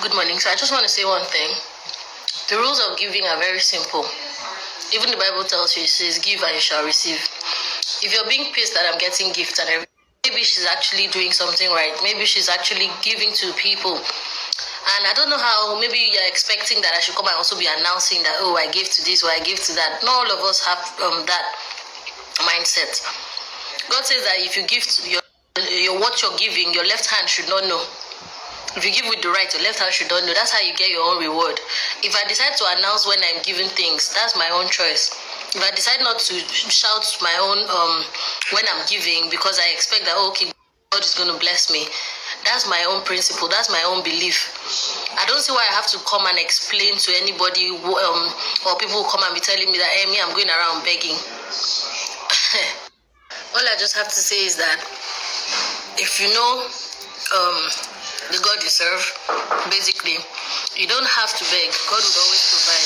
Good morning. So I just want to say one thing. The rules of giving are very simple. Even the Bible tells you, it says, give and you shall receive. If you're being pissed that I'm getting gifts and everything, maybe she's actually doing something right. Maybe she's actually giving to people. And I don't know how, maybe you're expecting that I should come and also be announcing that, oh, I gave to this or I gave to that. Not all of us have that mindset. God says that if you give to your what you're giving, your left hand should not know. If you give with the right, your left hand should not know. That's how you get your own reward. If I decide to announce when I'm giving things, that's my own choice. If I decide not to shout my own when I'm giving because I expect that, okay, God is going to bless me, that's my own principle. That's my own belief. I don't see why I have to come and explain to anybody or people who come and be telling me that, hey, me, I'm going around begging. All I just have to say is that if you know the God you serve, basically, you don't have to beg. God would always provide.